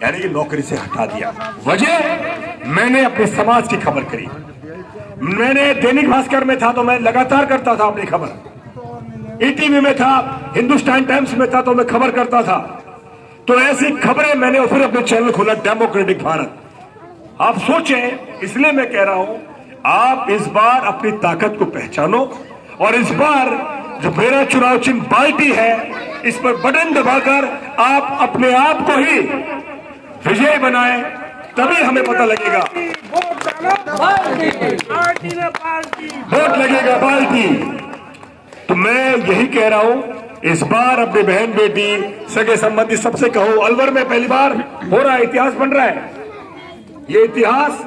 यानी कि नौकरी से हटा दिया। वजह, मैंने अपने समाज की खबर करी। मैंने दैनिक भास्कर में था तो मैं लगातार करता था अपनी खबर, ईटीवी में था, हिंदुस्तान टाइम्स में था तो मैं खबर करता था। तो ऐसी खबरें मैंने फिर अपने चैनल खोला डेमोक्रेटिक भारत। आप सोचें, इसलिए मैं कह रहा हूं, आप इस बार अपनी ताकत को पहचानो और इस बार जो मेरा चुनाव चिन्ह बाल्टी है, इस पर बटन दबाकर आप अपने आप को ही विजय बनाएं, तभी हमें पता लगेगा। वोट लगेगा बाल्टी। तो मैं यही कह रहा हूं, इस बार अपनी बहन बेटी सगे संबंधी सबसे कहो, अलवर में पहली बार हो रहा है, इतिहास बन रहा है। ये इतिहास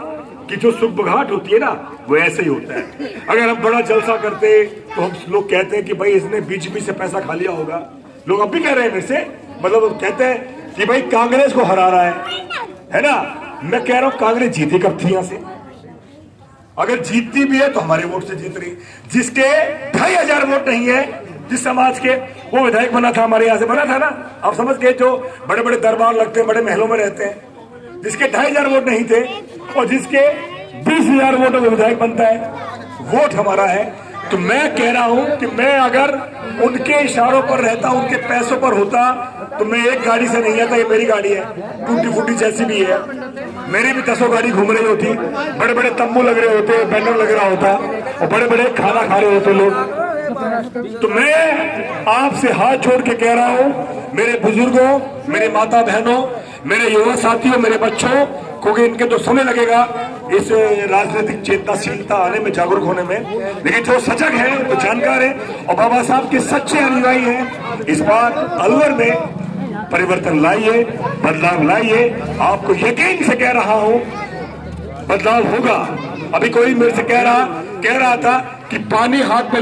की जो सुगबुगाहट होती है ना, वो ऐसे ही होता है। अगर हम बड़ा जलसा करते तो हम लोग कहते हैं कि भाई इसने बीजेपी से पैसा खा लिया होगा। लोग अब भी कह रहे हैं मेरे से, मतलब कहते हैं कि भाई कांग्रेस को हरा रहा है ना। मैं कह रहा हूं कांग्रेस जीती कब थी यहां से? अगर जीतती भी है तो हमारे वोट से जीत रही। जिसके 2500 वोट नहीं है, जिस समाज के, वो विधायक बना था, हमारे यहां से बना था ना। आप समझ गए, जो बड़े बड़े दरबार लगते हैं, बड़े महलों में रहते हैं, जिसके 2500 वोट नहीं थे और जिसके 20,000 वोट में विधायक बनता है, वोट हमारा है। तो मैं कह रहा हूं कि मैं अगर उनके इशारों पर रहता, उनके पैसों पर होता, तो मैं एक गाड़ी से नहीं आता। ये मेरी गाड़ी है, टूटी फूटी जैसी भी है, मेरी भी 10 गाड़ी घूम रही होती, बड़े बड़े तंबू लग रहे होते, बैनर लग रहा होता और बड़े बड़े खाना खा रहे होते लोग। तो मैं आपसे हाथ जोड़ के कह रहा हूं, मेरे बुजुर्गों, मेरे माता बहनों, मेरे युवा साथियों, मेरे बच्चों, क्योंकि इनके तो समय लगेगा इस राजनीतिक चेतनाशीलता आने में, जागरूक होने में, लेकिन जो सजग है, जो जानकार है और बाबा साहब के सच्चे अनुयायी हैं, इस बार अलवर में परिवर्तन लाइए, बदलाव लाइए। आपको यकीन से कह रहा हूं, बदलाव होगा। अभी कोई मेरे से कह रहा था कि पानी हाथ में